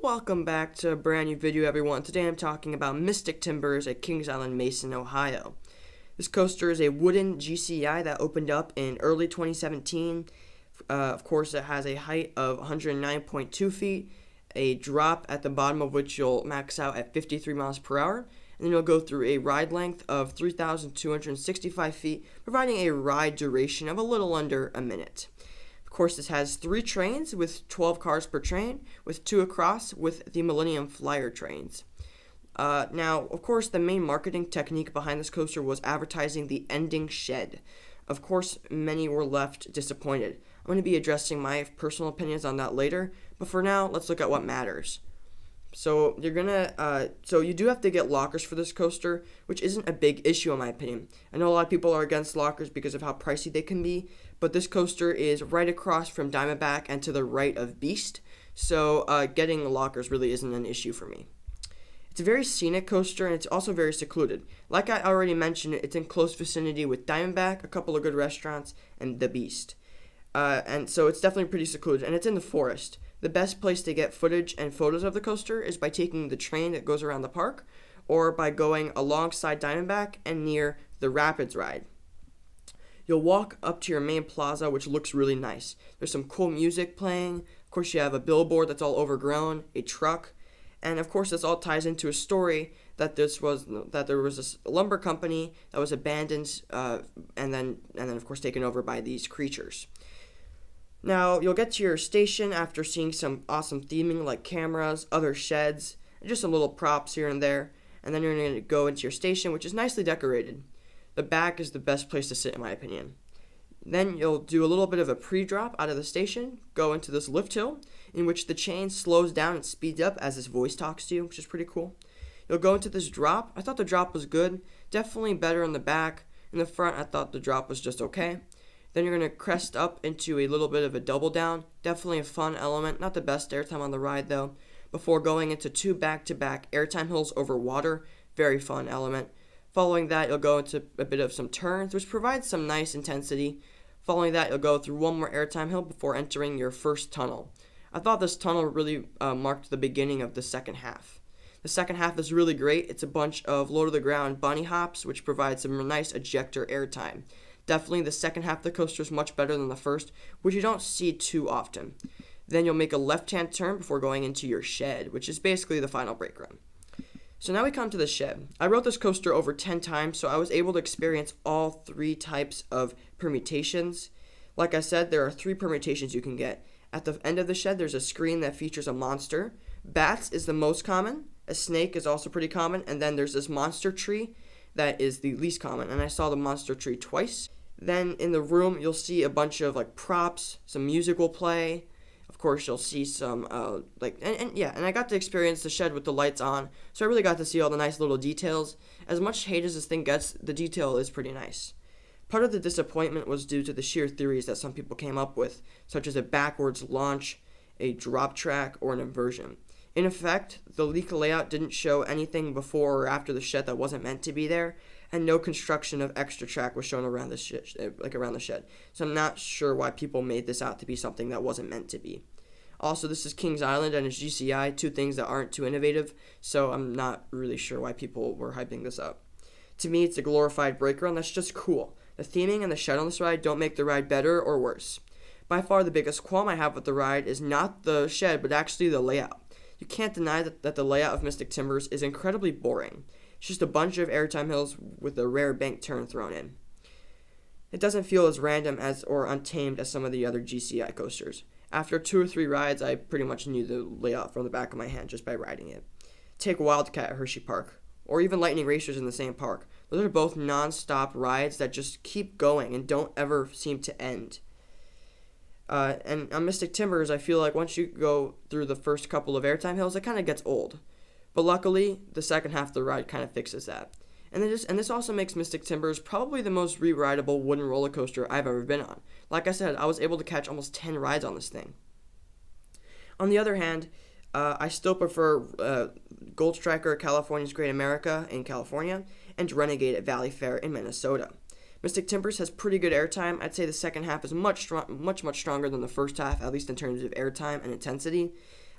Welcome back to a brand new video, everyone. Today I'm talking about Mystic Timbers at Kings Island, Mason, Ohio. This coaster is a wooden GCI that opened up in early 2017. Of course, it has a height of 109.2 feet, a drop at the bottom of which you'll max out at 53 miles per hour, and then you'll go through a ride length of 3,265 feet, providing a ride duration of a little under a minute. Of course, this has 3 trains with 12 cars per train, with 2 across with the Millennium Flyer trains. Now, of course, the main marketing technique behind this coaster was advertising the ending shed. Of course, many were left disappointed. I'm going to be addressing my personal opinions on that later, but for now, let's look at what matters. So you do have to get lockers for this coaster, which isn't a big issue in my opinion. I know a lot of people are against lockers because of how pricey they can be, but this coaster is right across from Diamondback and to the right of Beast, so getting lockers really isn't an issue for me. It's a very scenic coaster, and it's also very secluded. Like I already mentioned, it's in close vicinity with Diamondback, a couple of good restaurants, and the Beast. And so it's definitely pretty secluded, and it's in the forest. The best place to get footage and photos of the coaster is by taking the train that goes around the park, or by going alongside Diamondback and near the Rapids ride. You'll walk up to your main plaza, which looks really nice. There's some cool music playing. Of course, you have a billboard that's all overgrown, a truck, and of course, this all ties into a story that there was this lumber company that was abandoned, and then of course taken over by these creatures. Now, you'll get to your station after seeing some awesome theming like cameras, other sheds, and just some little props here and there, and then you're going to go into your station, which is nicely decorated. The back is the best place to sit, in my opinion. Then you'll do a little bit of a pre-drop out of the station, go into this lift hill, in which the chain slows down and speeds up as this voice talks to you, which is pretty cool. You'll go into this drop. I thought the drop was good, definitely better in the back. In the front, I thought the drop was just okay. Then you're going to crest up into a little bit of a double down. Definitely a fun element. Not the best airtime on the ride, though. Before going into 2 back-to-back airtime hills over water. Very fun element. Following that, you'll go into a bit of some turns, which provides some nice intensity. Following that, you'll go through one more airtime hill before entering your first tunnel. I thought this tunnel really marked the beginning of the second half. The second half is really great. It's a bunch of low-to-the-ground bunny hops, which provides some nice ejector airtime. Definitely the second half of the coaster is much better than the first, which you don't see too often. Then you'll make a left-hand turn before going into your shed, which is basically the final brake run. So now we come to the shed. I rode this coaster over 10 times, so I was able to experience all 3 types of permutations. Like I said, there are 3 permutations you can get. At the end of the shed, there's a screen that features a monster. Bats is the most common. A snake is also pretty common. And then there's this monster tree that is the least common. And I saw the monster tree twice. Then in the room, you'll see a bunch of props, some music will play. Of course, you'll see some and I got to experience the shed with the lights on, so I really got to see all the nice little details. As much hate as this thing gets, the detail is pretty nice. Part of the disappointment was due to the sheer theories that some people came up with, such as a backwards launch, a drop track, or an inversion. In effect, the leak layout didn't show anything before or after the shed that wasn't meant to be there, and no construction of extra track was shown around the shed. So I'm not sure why people made this out to be something that wasn't meant to be. Also, this is Kings Island and it's GCI, 2 things that aren't too innovative, so I'm not really sure why people were hyping this up. To me, it's a glorified brake run that's just cool. The theming and the shed on this ride don't make the ride better or worse. By far the biggest qualm I have with the ride is not the shed, but actually the layout. You can't deny that the layout of Mystic Timbers is incredibly boring. It's just a bunch of airtime hills with a rare bank turn thrown in. It doesn't feel as random or untamed as some of the other GCI coasters. After 2 or 3 rides, I pretty much knew the layout from the back of my hand just by riding it. Take Wildcat at Hershey Park, or even Lightning Racers in the same park. Those are both non-stop rides that just keep going and don't ever seem to end. And on Mystic Timbers, I feel like once you go through the first couple of airtime hills, it kind of gets old. But luckily, the second half of the ride kind of fixes that. And this also makes Mystic Timbers probably the most re-rideable wooden roller coaster I've ever been on. Like I said, I was able to catch almost 10 rides on this thing. On the other hand, I still prefer Gold Striker at California's Great America in California and Renegade at Valley Fair in Minnesota. Mystic Timbers has pretty good airtime. I'd say the second half is much stronger than the first half, at least in terms of airtime and intensity.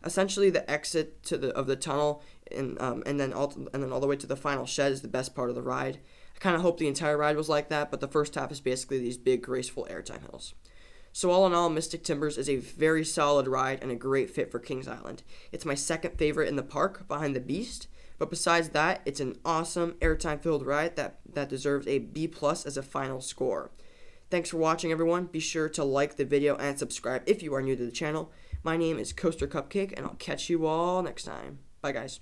Essentially, the exit of the tunnel and then all the way to the final shed is the best part of the ride. I kind of hope the entire ride was like that, but the first half is basically these big, graceful airtime hills. So all in all, Mystic Timbers is a very solid ride and a great fit for Kings Island. It's my second favorite in the park behind the Beast, but besides that, it's an awesome airtime-filled ride that deserves a B+ as a final score. Thanks for watching, everyone. Be sure to like the video and subscribe if you are new to the channel. My name is Coaster Cupcake, and I'll catch you all next time. Bye, guys.